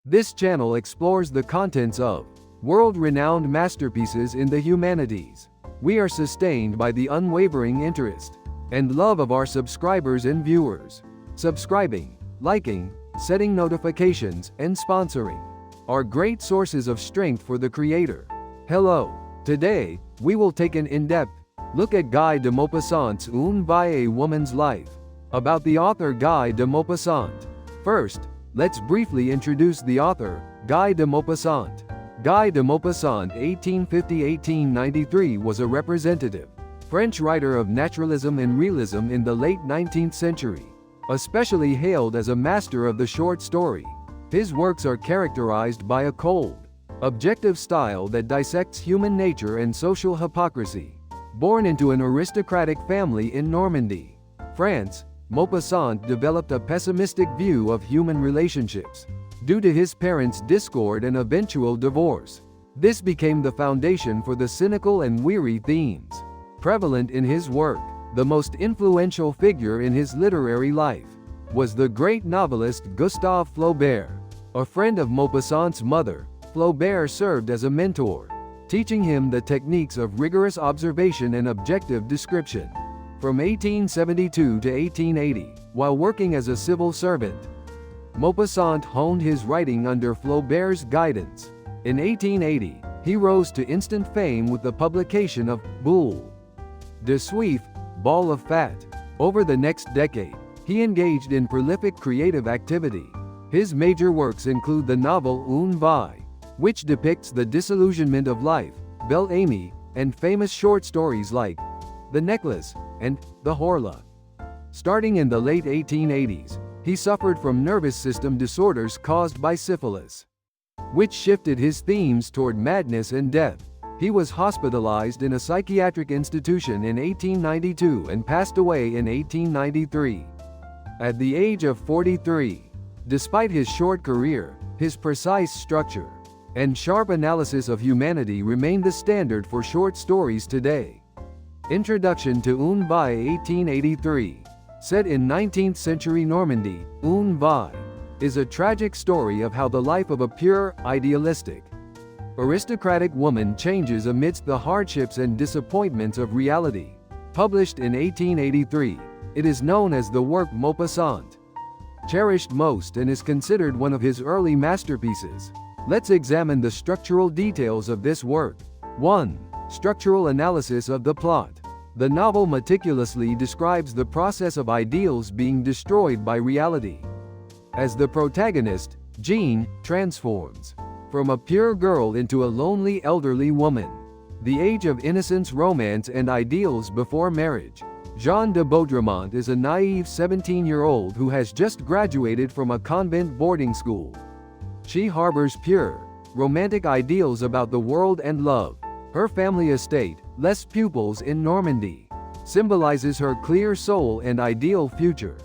This channel explores the contents of world-renowned masterpieces in the humanities. We are sustained by the unwavering interest and love of our subscribers and viewers. Subscribing, liking, setting notifications, and sponsoring are great sources of strength for the creator. Hello. Today, we will take an in-depth look at Guy de Maupassant's Une Vie, a Woman's Life, about the author Guy de Maupassant. First, let's briefly introduce the author, Guy de Maupassant. Guy de Maupassant (1850–1893) was a representative French writer of naturalism and realism in the late 19th century, especially hailed as a master of the short story. His works are characterized by a cold, objective style that dissects human nature and social hypocrisy. Born into an aristocratic family in Normandy, France, Maupassant developed a pessimistic view of human relationships due to his parents' discord and eventual divorce. This became the foundation for the cynical and weary themes prevalent in his work. The most influential figure in his literary life was the great novelist Gustave Flaubert. A friend of Maupassant's mother, Flaubert served as a mentor, teaching him the techniques of rigorous observation and objective description. From 1872 to 1880, while working as a civil servant, Maupassant honed his writing under Flaubert's guidance. In 1880, he rose to instant fame with the publication of Boule de Suif, Ball of Fat. Over the next decade, he engaged in prolific creative activity. His major works include the novel Une Vie, which depicts the disillusionment of life, Belle Amie, and famous short stories like The Necklace and The Horla. Starting in the late 1880s, he suffered from nervous system disorders caused by syphilis, which shifted his themes toward madness and death. He was hospitalized in a psychiatric institution in 1892 and passed away in 1893 at the age of 43. Despite his short career, his precise structure and sharp analysis of humanity remain the standard for short stories today. Introduction to Une Vie 1883. Set in 19th century Normandy, Une Vie is a tragic story of how the life of a pure, idealistic, aristocratic woman changes amidst the hardships and disappointments of reality. Published in 1883, it is known as the work Maupassant cherished most and is considered one of his early masterpieces. Let's examine the structural details of this work. 1. Structural analysis of the plot. The novel meticulously describes the process of ideals being destroyed by reality. As the protagonist, Jean, transforms from a pure girl into a lonely elderly woman. The age of innocence, romance, and ideals before marriage. Jean de Baudremont is a naive 17-year-old who has just graduated from a convent boarding school. She harbors pure, romantic ideals about the world and love. Her family estate, Les Pupils in Normandy, symbolizes her clear soul and ideal future.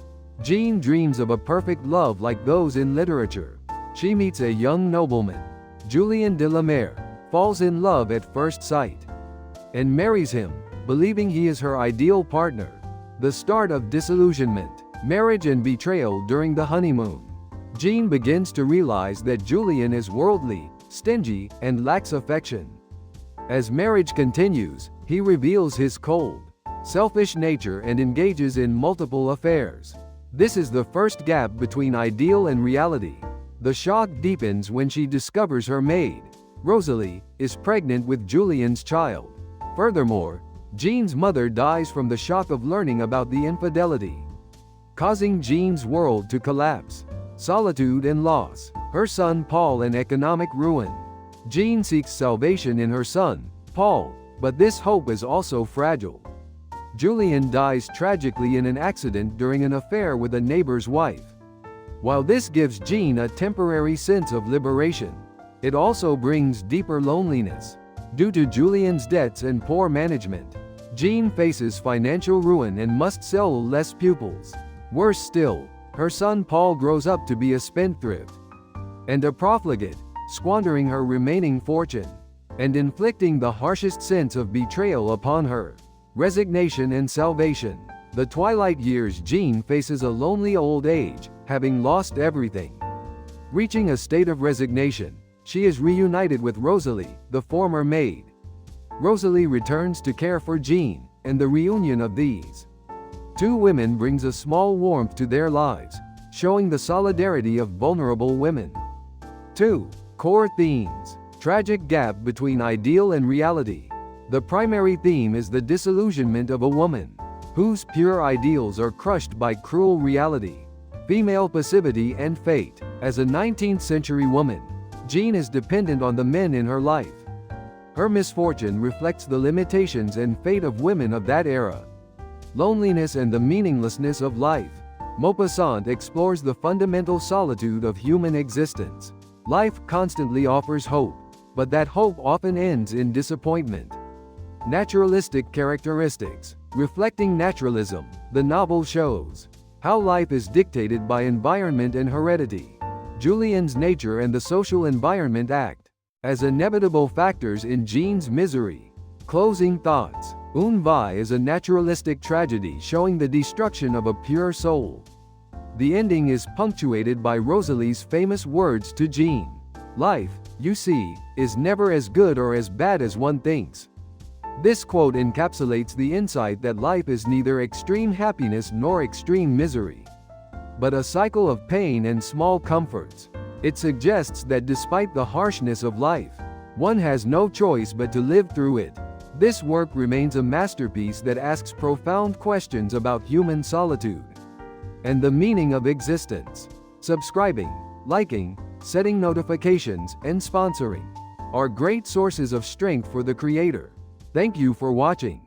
Jean dreams of a perfect love like those in literature. She meets a young nobleman, Julien de la Mare, falls in love at first sight, and marries him, believing he is her ideal partner. The start of disillusionment, marriage and betrayal during the honeymoon. Jean begins to realize that Julien is worldly, stingy, and lacks affection. As marriage continues, he reveals his cold, selfish nature and engages in multiple affairs. This is the first gap between ideal and reality. The shock deepens when she discovers her maid, Rosalie, is pregnant with Julien's child. Furthermore, Jean's mother dies from the shock of learning about the infidelity, causing Jean's world to collapse. Solitude and loss. Her son Paul in economic ruin. Jean seeks salvation in her son, Paul, but this hope is also fragile. Julien dies tragically in an accident during an affair with a neighbor's wife. While this gives Jean a temporary sense of liberation, it also brings deeper loneliness. Due to Julien's debts and poor management, Jean faces financial ruin and must sell Les Pupils. Worse still, her son Paul grows up to be a spendthrift and a profligate, squandering her remaining fortune and inflicting the harshest sense of betrayal upon her. Resignation and salvation. The twilight years, Jean faces a lonely old age, having lost everything. Reaching a state of resignation, she is reunited with Rosalie, the former maid. Rosalie returns to care for Jean, and the reunion of these two women brings a small warmth to their lives, showing the solidarity of vulnerable women. 2. Core themes. Tragic gap between ideal and reality. The primary theme is the disillusionment of a woman, whose pure ideals are crushed by cruel reality. Female passivity and fate. As a 19th century woman, Jean is dependent on the men in her life. Her misfortune reflects the limitations and fate of women of that era. Loneliness and the meaninglessness of life. Maupassant explores the fundamental solitude of human existence. Life constantly offers hope, but that hope often ends in disappointment. Naturalistic characteristics. Reflecting naturalism, the novel shows how life is dictated by environment and heredity. Julien's nature and the social environment act as inevitable factors in Jean's misery. Closing thoughts. Une Vie is a naturalistic tragedy showing the destruction of a pure soul. The ending is punctuated by Rosalie's famous words to Jean. Life, you see, is never as good or as bad as one thinks. This quote encapsulates the insight that life is neither extreme happiness nor extreme misery, but a cycle of pain and small comforts. It suggests that despite the harshness of life, one has no choice but to live through it. This work remains a masterpiece that asks profound questions about human solitude and the meaning of existence. Subscribing, liking, setting notifications, and sponsoring are great sources of strength for the creator. Thank you for watching.